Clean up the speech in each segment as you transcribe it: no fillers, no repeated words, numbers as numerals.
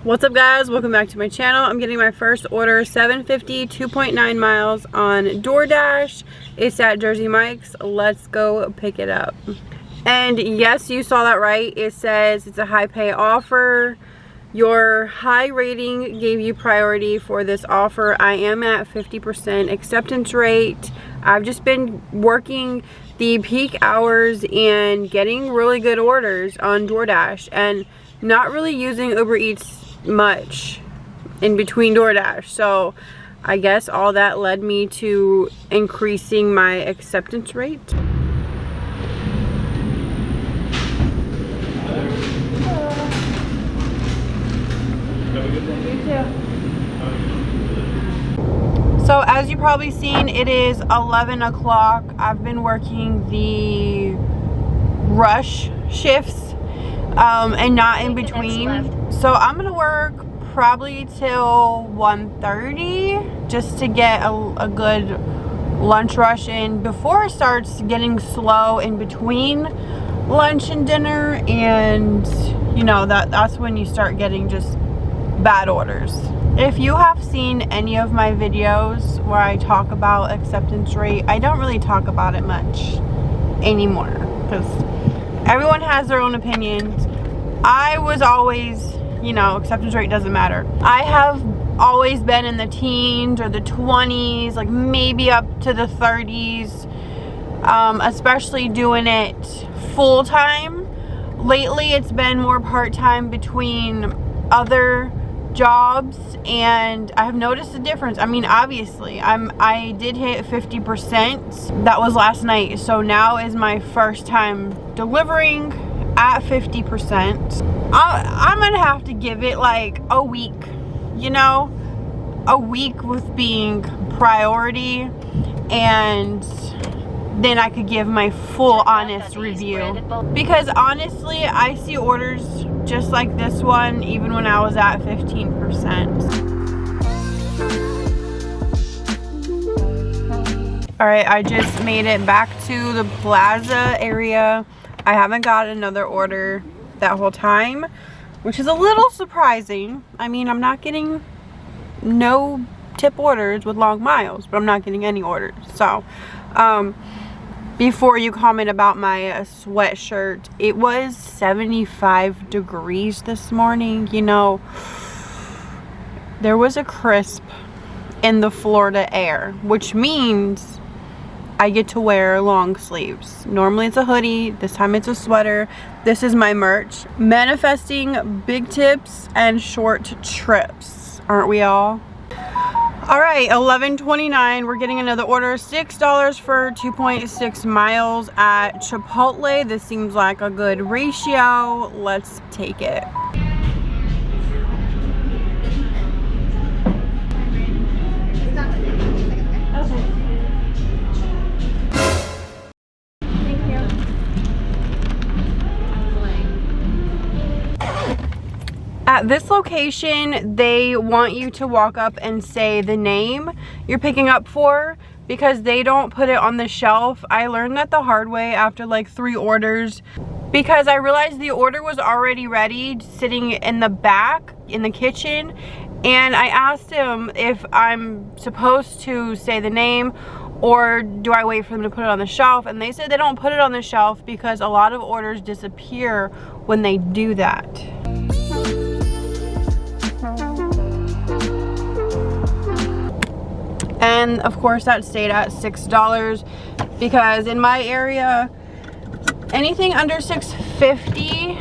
What's up guys, welcome back to my channel. I'm getting my first order, 750, 2.9 miles on DoorDash. It's at Jersey Mike's. Let's go pick it up. And yes, you saw that right. It says it's a high pay offer. Your high rating gave you priority for this offer. I am at 50% acceptance rate. I've just been working the peak hours and getting really good orders on DoorDash and not really using Uber Eats much in between DoorDash. So I guess all that led me to increasing my acceptance rate. So as you've probably seen, it is 11 o'clock. I've been working the rush shifts and not in between. So I'm gonna work probably till 1:30 just to get a good lunch rush in before it starts getting slow in between lunch and dinner, and you know that's when you start getting just bad orders. If you have seen any of my videos where I talk about acceptance rate, I don't really talk about it much anymore because everyone has their own opinions. I was always, you know, acceptance rate doesn't matter. I have always been in the teens or the 20s, like maybe up to the 30s, especially doing it full time. Lately it's been more part-time between other jobs, and I've noticed a difference. I mean, obviously I did hit 50%. That was last night, so now is my first time delivering at 50%. I'm gonna have to give it like a week, you know, a week with being priority, and then I could give my full honest review. Because honestly, I see orders just like this one even when I was at 15%. Alright, I just made it back to the plaza area. I haven't got another order that whole time, which is a little surprising. I mean, I'm not getting no tip orders with long miles, but I'm not getting any orders. So before you comment about my sweatshirt, it was 75 degrees this morning. You know, there was a crisp in the Florida air, which means I get to wear long sleeves. Normally it's a hoodie, this time it's a sweater. This is my merch. Manifesting big tips and short trips, aren't we all? All right, 11:29, we're getting another order. $6 for 2.6 miles at Chipotle. This seems like a good ratio. Let's take it. At this location, they want you to walk up and say the name you're picking up for because they don't put it on the shelf. I learned that the hard way after like 3 orders because I realized the order was already ready sitting in the back in the kitchen, and I asked him if I'm supposed to say the name or do I wait for them to put it on the shelf, and they said they don't put it on the shelf because a lot of orders disappear when they do that. And of course that stayed at $6 because in my area, anything under $6.50,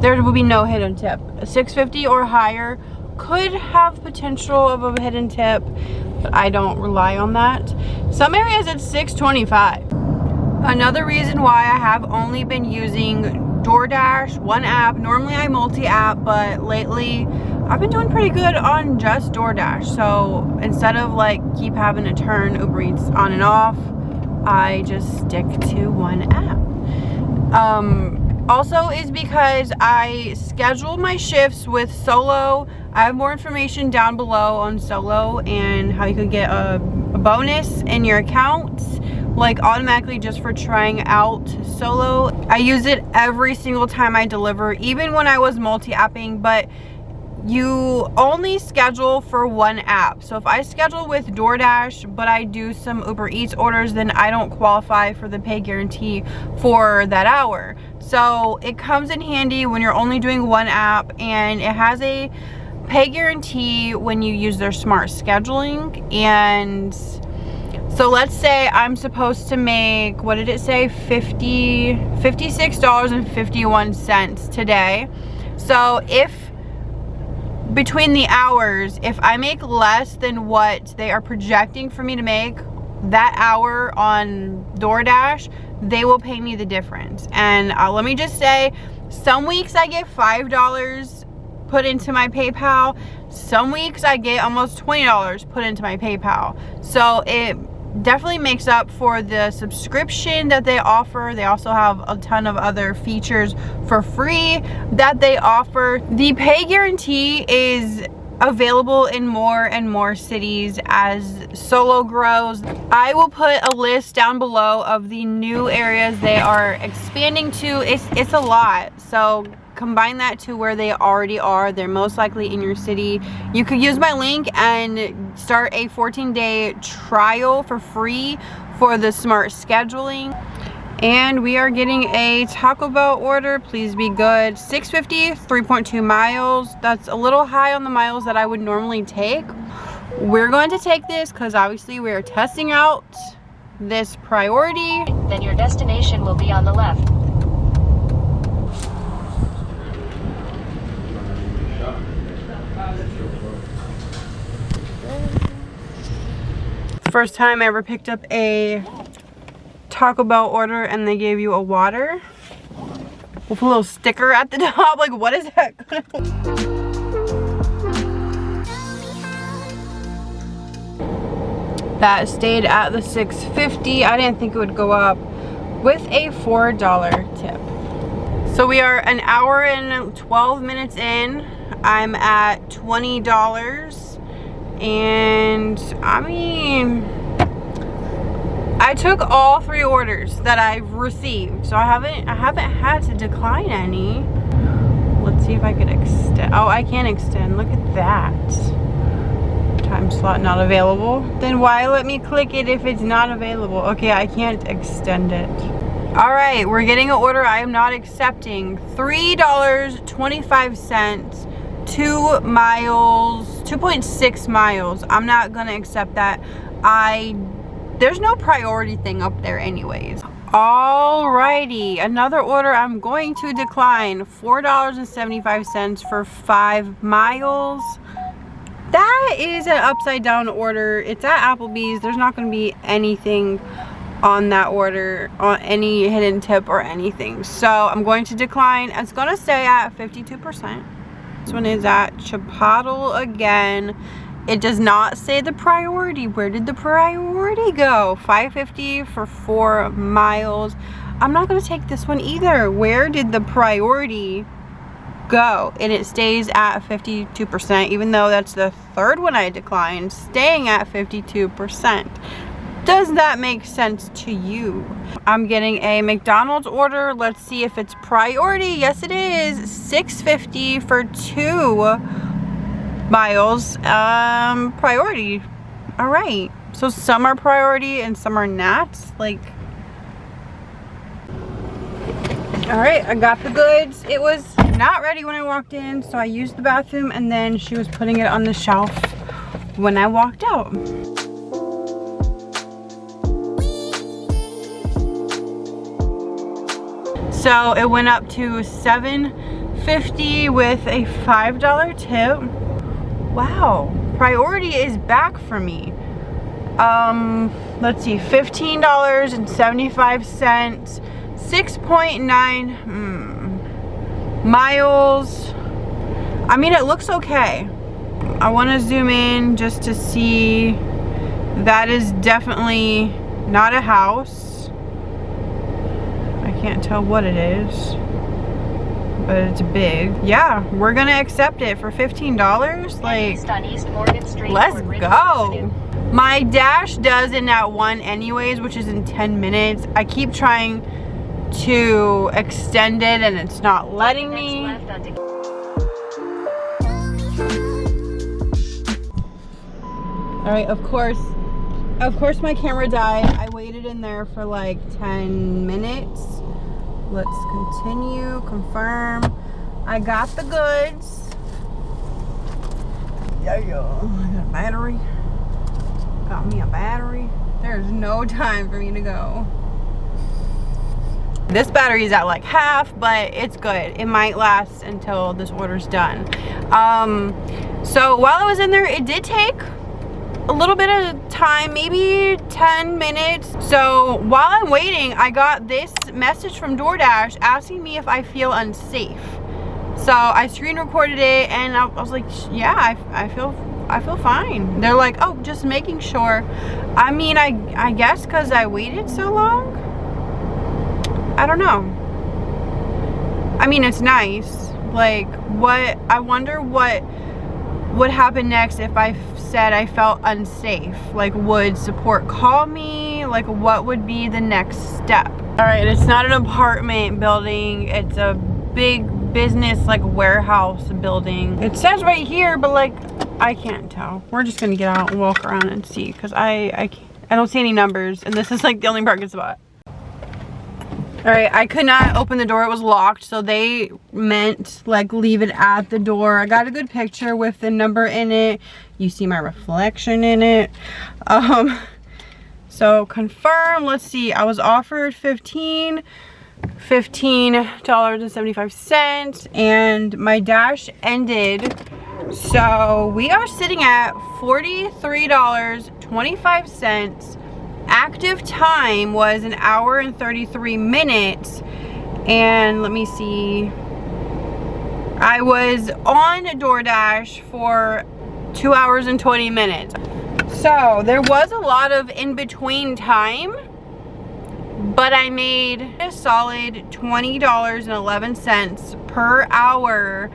there will be no hidden tip. $6.50 or higher could have potential of a hidden tip, but I don't rely on that. Some areas it's $6.25. Another reason why I have only been using DoorDash, one app. Normally I multi-app, but lately I've been doing pretty good on just DoorDash. So instead of like keep having to turn Uber Eats on and off, I just stick to one app. Also is because I schedule my shifts with Solo. I have more information down below on Solo and how you could get a bonus in your account, like automatically just for trying out Solo. I use it every single time I deliver, even when I was multi-apping, but you only schedule for one app. So if I schedule with DoorDash, but I do some Uber Eats orders, then I don't qualify for the pay guarantee for that hour. So it comes in handy when you're only doing one app, and it has a pay guarantee when you use their smart scheduling. And so let's say I'm supposed to make, what did it say, $56.51 today. So if between the hours, if I make less than what they are projecting for me to make that hour on DoorDash, they will pay me the difference. And let me just say, some weeks I get $5 put into my PayPal. Some weeks I get almost $20 put into my PayPal. So it definitely makes up for the subscription that they offer. They also have a ton of other features for free that they offer. The pay guarantee is available in more and more cities as Solo grows. I will put a list down below of the new areas they are expanding to. It's a lot, so combine that to where they already are. They're most likely in your city. You could use my link and start a 14-day trial for free for the smart scheduling. And we are getting a Taco Bell order. Please be good. $6.50, 3.2 miles. That's a little high on the miles that I would normally take. We're going to take this because obviously we are testing out this priority. Then your destination will be on the left. First time I ever picked up a Taco Bell order and they gave you a water with a little sticker at the top. Like, what is that? That stayed at the $6.50. I didn't think it would go up, with a $4 tip. So we are an hour and 12 minutes in. I'm at $20. And I mean, I took all 3 orders that I've received, so I haven't had to decline any. Let's see if I could extend. Oh, I can extend. Look at that. Time slot not available. Then why let me click it if it's not available? Okay, I can't extend it. All right, we're getting an order I am not accepting. $3.25. 2 miles, 2.6 miles. I'm not gonna accept that. There's no priority thing up there anyways. Alrighty, another order I'm going to decline. $4.75 for 5 miles. That is an upside down order. It's at Applebee's. There's not gonna be anything on that order, on any hidden tip or anything. So I'm going to decline. It's gonna stay at 52%. This one is at Chipotle again. It does not say the priority. Where did the priority go? $5.50 for 4 miles. I'm not going to take this one either. Where did the priority go? And it stays at 52%, even though that's the 3rd one I declined, staying at 52%. Does that make sense to you? I'm getting a McDonald's order. Let's see if it's priority. Yes, it is. $6.50 for 2 miles. Priority. All right. So some are priority and some are not. Like, all right, I got the goods. It was not ready when I walked in, so I used the bathroom, and then she was putting it on the shelf when I walked out. So it went up to $7.50 with a $5 tip. Wow, priority is back for me. Let's see, $15.75, 6.9 miles. I mean, it looks okay. I want to zoom in just to see. That is definitely not a house. I can't tell what it is, but it's big. Yeah, we're gonna accept it for $15. Like, let's go. My dash does in at 1 anyways, which is in 10 minutes. I keep trying to extend it and it's not letting me. All right, of course my camera died. I waited in there for like 10 minutes. Let's continue, confirm. I got the goods. There you go. I got a battery. Got me a battery. There's no time for me to go. This battery is at like half, but it's good. It might last until this order's done. So while I was in there, it did take a little bit of time, maybe 10 minutes. So while I'm waiting, I got this message from DoorDash asking me if I feel unsafe. So I screen recorded it and I was like, yeah, I feel fine. They're like, oh, just making sure. I mean, I guess because I waited so long. I don't know. I mean, it's nice. Like, I wonder what would happen next if I said I felt unsafe. Like, would support call me? Like, what would be the next step? All right, it's not an apartment building. It's a big business, like, warehouse building. It says right here, but like, I can't tell. We're just gonna get out and walk around and see, because I don't see any numbers, and this is like the only parking spot. All right, I could not open the door, it was locked, so they meant like leave it at the door. I got a good picture with the number in it. You see my reflection in it. So confirm, let's see, I was offered $15.75 and my dash ended. So we are sitting at $43.25. Active time was 1 hour and 33 minutes. And let me see. I was on DoorDash for 2 hours and 20 minutes. So there was a lot of in-between time, but I made a solid $20.11 per hour,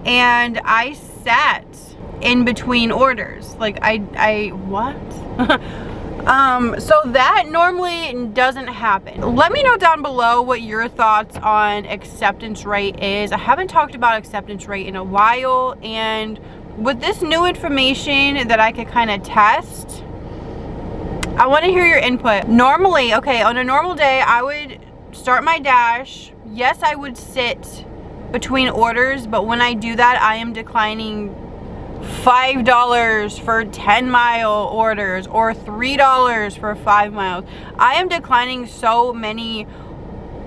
and I sat in between orders. Like what? So that normally doesn't happen. Let me know down below what your thoughts on acceptance rate is. I haven't talked about acceptance rate in a while, and with this new information that I could kind of test, I want to hear your input. Normally, okay, on a normal day, I would start my dash. Yes, I would sit between orders, but when I do that, I am declining $5 for 10-mile orders or $3 for 5 miles. I am declining so many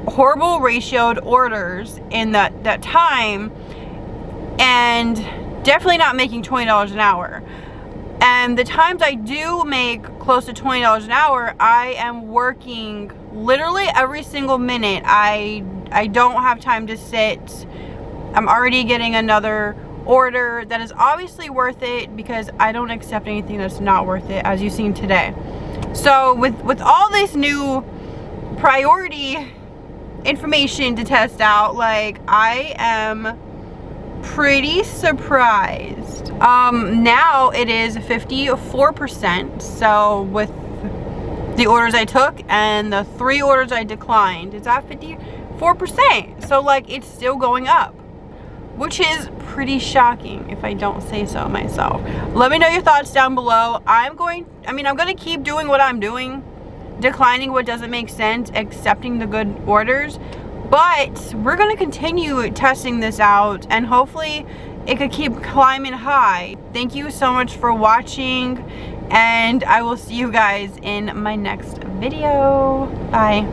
horrible ratioed orders in that time, and definitely not making $20 an hour. And the times I do make close to $20 an hour, I am working literally every single minute. I don't have time to sit. I'm already getting another order that is obviously worth it, because I don't accept anything that's not worth it, as you've seen today. So with all this new priority information to test out, like, I am pretty surprised. Now it is 54%. So with the orders I took and the 3 orders I declined, it's at 54%. So like, it's still going up, which is pretty shocking if I don't say so myself. Let me know your thoughts down below. I'm gonna keep doing what I'm doing, declining what doesn't make sense, accepting the good orders, but we're gonna continue testing this out, and hopefully it could keep climbing high. Thank you so much for watching, and I will see you guys in my next video. Bye.